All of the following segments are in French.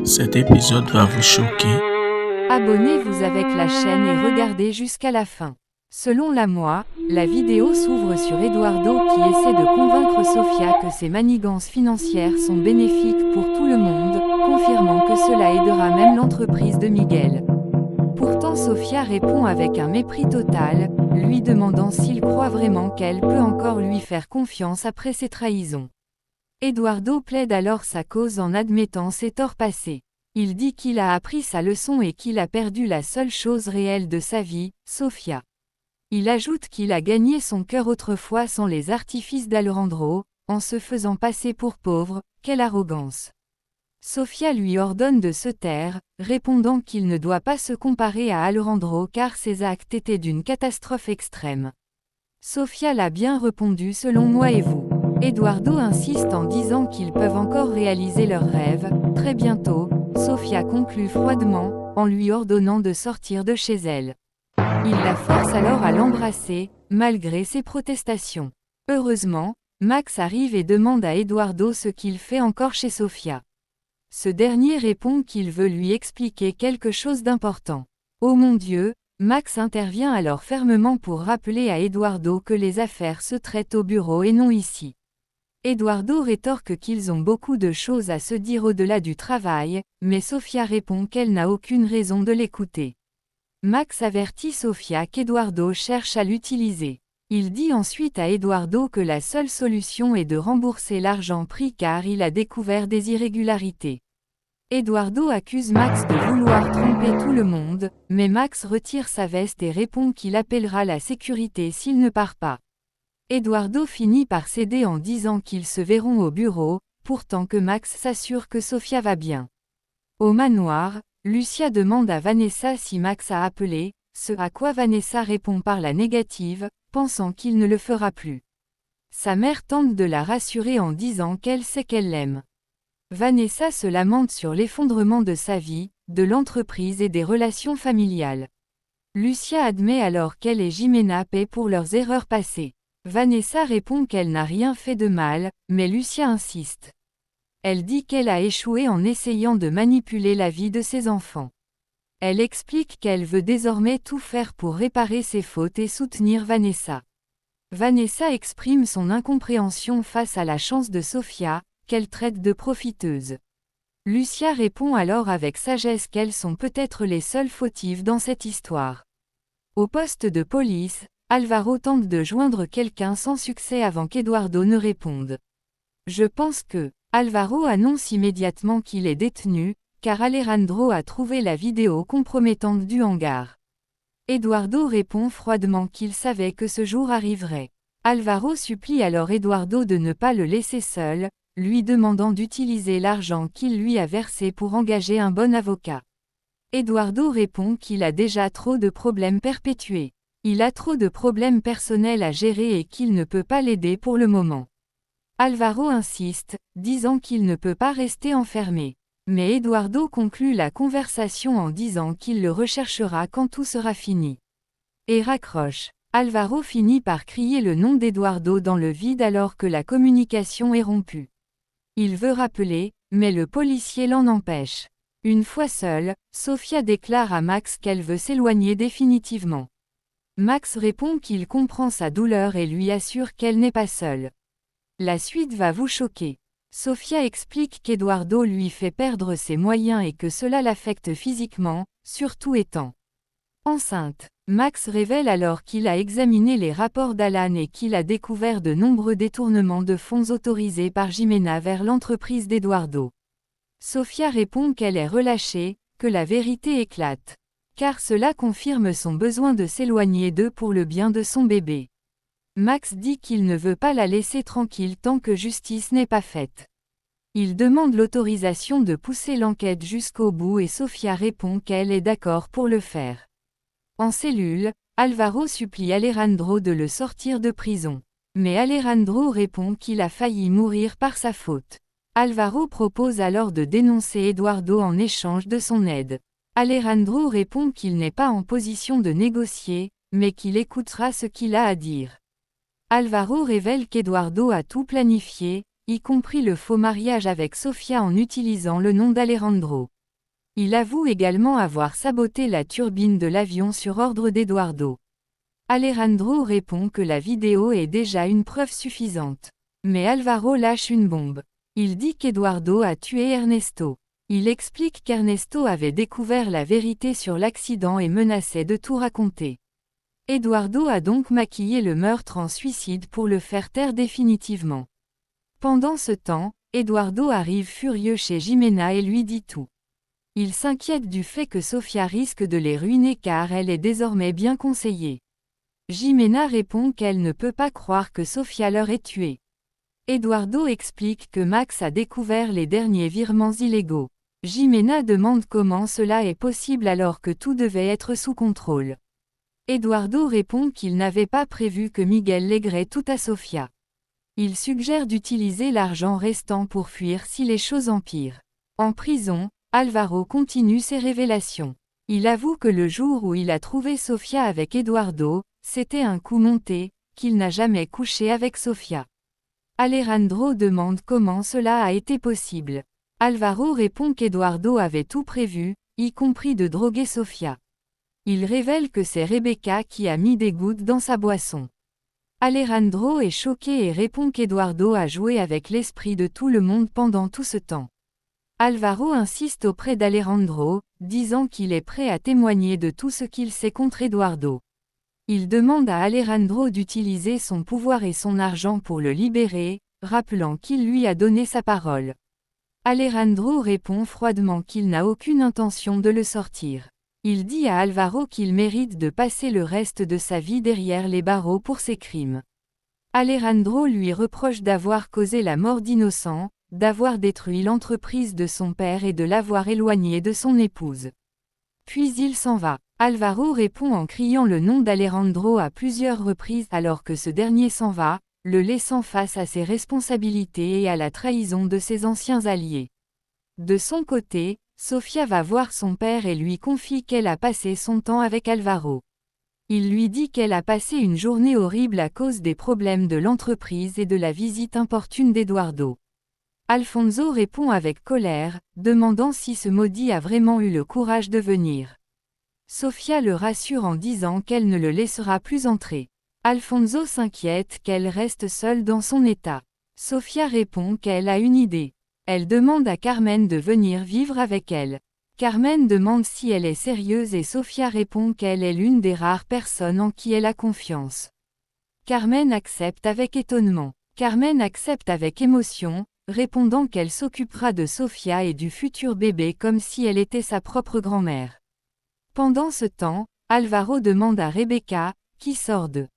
Cet épisode va vous choquer. Abonnez-vous avec la chaîne et regardez jusqu'à la fin. Selon la moi, la vidéo s'ouvre sur Eduardo qui essaie de convaincre Sofia que ses manigances financières sont bénéfiques pour tout le monde, confirmant que cela aidera même l'entreprise de Miguel. Pourtant Sofia répond avec un mépris total, lui demandant s'il croit vraiment qu'elle peut encore lui faire confiance après ses trahisons. Eduardo plaide alors sa cause en admettant ses torts passés. Il dit qu'il a appris sa leçon et qu'il a perdu la seule chose réelle de sa vie, Sofia. Il ajoute qu'il a gagné son cœur autrefois sans les artifices d'Alejandro, en se faisant passer pour pauvre. Quelle arrogance! Sofia lui ordonne de se taire, répondant qu'il ne doit pas se comparer à Alejandro car ses actes étaient d'une catastrophe extrême. Sofia l'a bien répondu selon moi et vous. Eduardo insiste en disant qu'ils peuvent encore réaliser leurs rêves, très bientôt. Sofia conclut froidement, en lui ordonnant de sortir de chez elle. Il la force alors à l'embrasser, malgré ses protestations. Heureusement, Max arrive et demande à Eduardo ce qu'il fait encore chez Sofia. Ce dernier répond qu'il veut lui expliquer quelque chose d'important. Oh mon Dieu, Max intervient alors fermement pour rappeler à Eduardo que les affaires se traitent au bureau et non ici. Eduardo rétorque qu'ils ont beaucoup de choses à se dire au-delà du travail, mais Sofia répond qu'elle n'a aucune raison de l'écouter. Max avertit Sofia qu'Eduardo cherche à l'utiliser. Il dit ensuite à Eduardo que la seule solution est de rembourser l'argent pris car il a découvert des irrégularités. Eduardo accuse Max de vouloir tromper tout le monde, mais Max retire sa veste et répond qu'il appellera la sécurité s'il ne part pas. Eduardo finit par céder en disant qu'ils se verront au bureau, pourtant que Max s'assure que Sofia va bien. Au manoir, Lucia demande à Vanessa si Max a appelé, ce à quoi Vanessa répond par la négative, pensant qu'il ne le fera plus. Sa mère tente de la rassurer en disant qu'elle sait qu'elle l'aime. Vanessa se lamente sur l'effondrement de sa vie, de l'entreprise et des relations familiales. Lucia admet alors qu'elle et Jimena paient pour leurs erreurs passées. Vanessa répond qu'elle n'a rien fait de mal, mais Lucia insiste. Elle dit qu'elle a échoué en essayant de manipuler la vie de ses enfants. Elle explique qu'elle veut désormais tout faire pour réparer ses fautes et soutenir Vanessa. Vanessa exprime son incompréhension face à la chance de Sofia, qu'elle traite de profiteuse. Lucia répond alors avec sagesse qu'elles sont peut-être les seules fautives dans cette histoire. Au poste de police, Alvaro tente de joindre quelqu'un sans succès avant qu'Eduardo ne réponde. Je pense que Alvaro annonce immédiatement qu'il est détenu, car Alejandro a trouvé la vidéo compromettante du hangar. Eduardo répond froidement qu'il savait que ce jour arriverait. Alvaro supplie alors Eduardo de ne pas le laisser seul, lui demandant d'utiliser l'argent qu'il lui a versé pour engager un bon avocat. Eduardo répond qu'il a déjà trop de problèmes perpétués. Il a trop de problèmes personnels à gérer et qu'il ne peut pas l'aider pour le moment. Alvaro insiste, disant qu'il ne peut pas rester enfermé. Mais Eduardo conclut la conversation en disant qu'il le recherchera quand tout sera fini. Et raccroche. Alvaro finit par crier le nom d'Eduardo dans le vide alors que la communication est rompue. Il veut rappeler, mais le policier l'en empêche. Une fois seule, Sofia déclare à Max qu'elle veut s'éloigner définitivement. Max répond qu'il comprend sa douleur et lui assure qu'elle n'est pas seule. La suite va vous choquer. Sofia explique qu'Eduardo lui fait perdre ses moyens et que cela l'affecte physiquement, surtout étant enceinte. Max révèle alors qu'il a examiné les rapports d'Alan et qu'il a découvert de nombreux détournements de fonds autorisés par Jimena vers l'entreprise d'Eduardo. Sofia répond qu'elle est relâchée, que la vérité éclate. Car cela confirme son besoin de s'éloigner d'eux pour le bien de son bébé. Max dit qu'il ne veut pas la laisser tranquille tant que justice n'est pas faite. Il demande l'autorisation de pousser l'enquête jusqu'au bout et Sofia répond qu'elle est d'accord pour le faire. En cellule, Alvaro supplie Alejandro de le sortir de prison. Mais Alejandro répond qu'il a failli mourir par sa faute. Alvaro propose alors de dénoncer Eduardo en échange de son aide. Alejandro répond qu'il n'est pas en position de négocier, mais qu'il écoutera ce qu'il a à dire. Alvaro révèle qu'Eduardo a tout planifié, y compris le faux mariage avec Sofia en utilisant le nom d'Alejandro. Il avoue également avoir saboté la turbine de l'avion sur ordre d'Eduardo. Alejandro répond que la vidéo est déjà une preuve suffisante. Mais Álvaro lâche une bombe. Il dit qu'Eduardo a tué Ernesto. Il explique qu'Ernesto avait découvert la vérité sur l'accident et menaçait de tout raconter. Eduardo a donc maquillé le meurtre en suicide pour le faire taire définitivement. Pendant ce temps, Eduardo arrive furieux chez Jimena et lui dit tout. Il s'inquiète du fait que Sofia risque de les ruiner car elle est désormais bien conseillée. Jimena répond qu'elle ne peut pas croire que Sofia leur ait tué. Eduardo explique que Max a découvert les derniers virements illégaux. Jimena demande comment cela est possible alors que tout devait être sous contrôle. Eduardo répond qu'il n'avait pas prévu que Miguel léguerait tout à Sofia. Il suggère d'utiliser l'argent restant pour fuir si les choses empirent. En prison, Álvaro continue ses révélations. Il avoue que le jour où il a trouvé Sofia avec Eduardo, c'était un coup monté, qu'il n'a jamais couché avec Sofia. Alejandro demande comment cela a été possible. Álvaro répond qu'Eduardo avait tout prévu, y compris de droguer Sofia. Il révèle que c'est Rebecca qui a mis des gouttes dans sa boisson. Alejandro est choqué et répond qu'Eduardo a joué avec l'esprit de tout le monde pendant tout ce temps. Álvaro insiste auprès d'Alejandro, disant qu'il est prêt à témoigner de tout ce qu'il sait contre Eduardo. Il demande à Alejandro d'utiliser son pouvoir et son argent pour le libérer, rappelant qu'il lui a donné sa parole. Alejandro répond froidement qu'il n'a aucune intention de le sortir. Il dit à Álvaro qu'il mérite de passer le reste de sa vie derrière les barreaux pour ses crimes. Alejandro lui reproche d'avoir causé la mort d'innocents, d'avoir détruit l'entreprise de son père et de l'avoir éloigné de son épouse. Puis il s'en va. Álvaro répond en criant le nom d'Alejandro à plusieurs reprises alors que ce dernier s'en va, le laissant face à ses responsabilités et à la trahison de ses anciens alliés. De son côté, Sofia va voir son père et lui confie qu'elle a passé son temps avec Álvaro. Il lui dit qu'elle a passé une journée horrible à cause des problèmes de l'entreprise et de la visite importune d'Eduardo. Alfonso répond avec colère, demandant si ce maudit a vraiment eu le courage de venir. Sofia le rassure en disant qu'elle ne le laissera plus entrer. Alfonso s'inquiète qu'elle reste seule dans son état. Sofia répond qu'elle a une idée. Elle demande à Carmen de venir vivre avec elle. Carmen demande si elle est sérieuse et Sofia répond qu'elle est l'une des rares personnes en qui elle a confiance. Carmen accepte avec étonnement. Carmen accepte avec émotion, répondant qu'elle s'occupera de Sofia et du futur bébé comme si elle était sa propre grand-mère. Pendant ce temps, Álvaro demande à Rebecca, qui sort de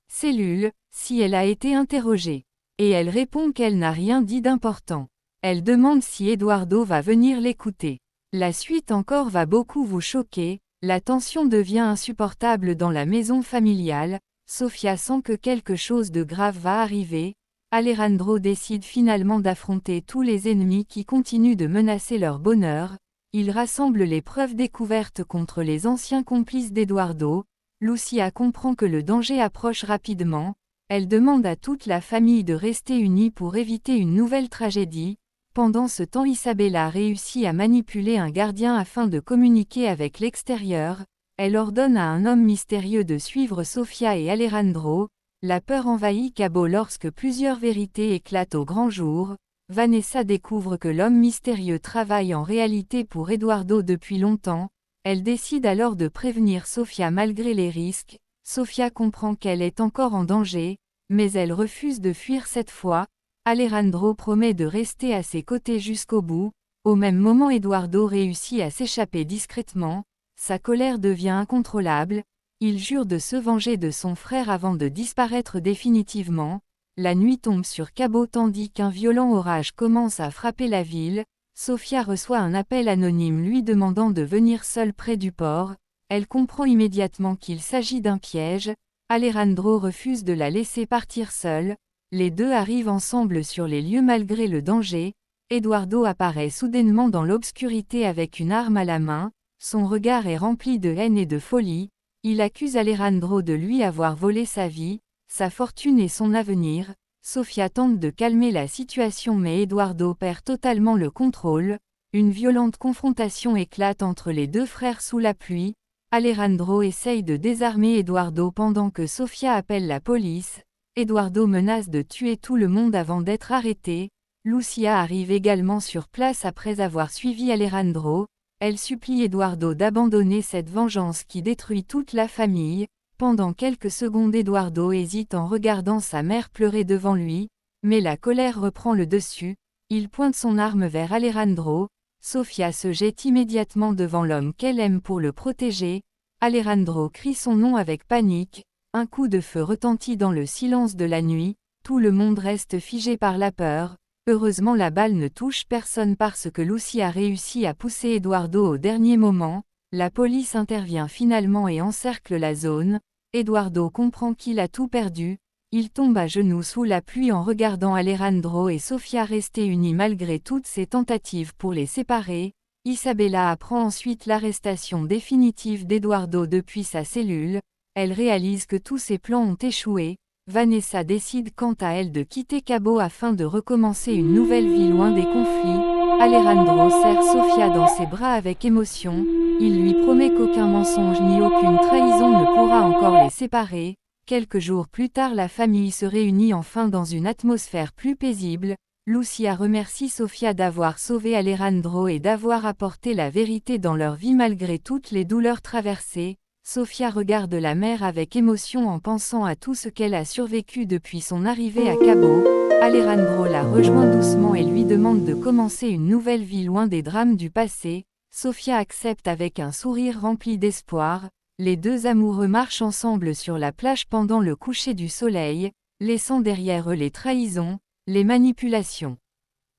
cellule, si elle a été interrogée. Et elle répond qu'elle n'a rien dit d'important. Elle demande si Eduardo va venir l'écouter. La suite encore va beaucoup vous choquer, la tension devient insupportable dans la maison familiale, Sofia sent que quelque chose de grave va arriver, Alejandro décide finalement d'affronter tous les ennemis qui continuent de menacer leur bonheur, il rassemble les preuves découvertes contre les anciens complices d'Eduardo, Lucia comprend que le danger approche rapidement, elle demande à toute la famille de rester unie pour éviter une nouvelle tragédie. Pendant ce temps Isabella réussit à manipuler un gardien afin de communiquer avec l'extérieur, elle ordonne à un homme mystérieux de suivre Sofia et Alejandro, la peur envahit Cabo lorsque plusieurs vérités éclatent au grand jour, Vanessa découvre que l'homme mystérieux travaille en réalité pour Eduardo depuis longtemps, elle décide alors de prévenir Sofia malgré les risques, Sofia comprend qu'elle est encore en danger, mais elle refuse de fuir cette fois, Alejandro promet de rester à ses côtés jusqu'au bout, au même moment Eduardo réussit à s'échapper discrètement, sa colère devient incontrôlable, il jure de se venger de son frère avant de disparaître définitivement, la nuit tombe sur Cabo tandis qu'un violent orage commence à frapper la ville, Sofia reçoit un appel anonyme lui demandant de venir seule près du port, elle comprend immédiatement qu'il s'agit d'un piège, Alejandro refuse de la laisser partir seule, les deux arrivent ensemble sur les lieux malgré le danger, Eduardo apparaît soudainement dans l'obscurité avec une arme à la main, son regard est rempli de haine et de folie, il accuse Alejandro de lui avoir volé sa vie, sa fortune et son avenir, Sofia tente de calmer la situation mais Eduardo perd totalement le contrôle, une violente confrontation éclate entre les deux frères sous la pluie. Alejandro essaye de désarmer Eduardo pendant que Sofia appelle la police. Eduardo menace de tuer tout le monde avant d'être arrêté. Lucia arrive également sur place après avoir suivi Alejandro. Elle supplie Eduardo d'abandonner cette vengeance qui détruit toute la famille. Pendant quelques secondes, Eduardo hésite en regardant sa mère pleurer devant lui, mais la colère reprend le dessus. Il pointe son arme vers Alejandro. Sofia se jette immédiatement devant l'homme qu'elle aime pour le protéger. Alejandro crie son nom avec panique. Un coup de feu retentit dans le silence de la nuit. Tout le monde reste figé par la peur. Heureusement, la balle ne touche personne parce que Lucy a réussi à pousser Eduardo au dernier moment. La police intervient finalement et encercle la zone. Eduardo comprend qu'il a tout perdu. Il tombe à genoux sous la pluie en regardant Alejandro et Sofia rester unis malgré toutes ses tentatives pour les séparer. Isabella apprend ensuite l'arrestation définitive d'Eduardo depuis sa cellule. Elle réalise que tous ses plans ont échoué. Vanessa décide quant à elle de quitter Cabo afin de recommencer une nouvelle vie loin des conflits. Alejandro serre Sofia dans ses bras avec émotion. Il lui promet qu'aucun mensonge ni aucune trahison ne pourra encore les séparer. Quelques jours plus tard, la famille se réunit enfin dans une atmosphère plus paisible. Lucia remercie Sofia d'avoir sauvé Alejandro et d'avoir apporté la vérité dans leur vie malgré toutes les douleurs traversées. Sofia regarde la mère avec émotion en pensant à tout ce qu'elle a survécu depuis son arrivée à Cabo. Alejandro la rejoint doucement et lui demande de commencer une nouvelle vie loin des drames du passé. Sofia accepte avec un sourire rempli d'espoir. Les deux amoureux marchent ensemble sur la plage pendant le coucher du soleil, laissant derrière eux les trahisons, les manipulations,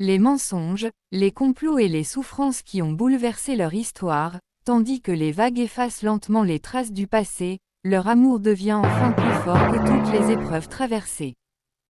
les mensonges, les complots et les souffrances qui ont bouleversé leur histoire. Tandis que les vagues effacent lentement les traces du passé, leur amour devient enfin plus fort que toutes les épreuves traversées.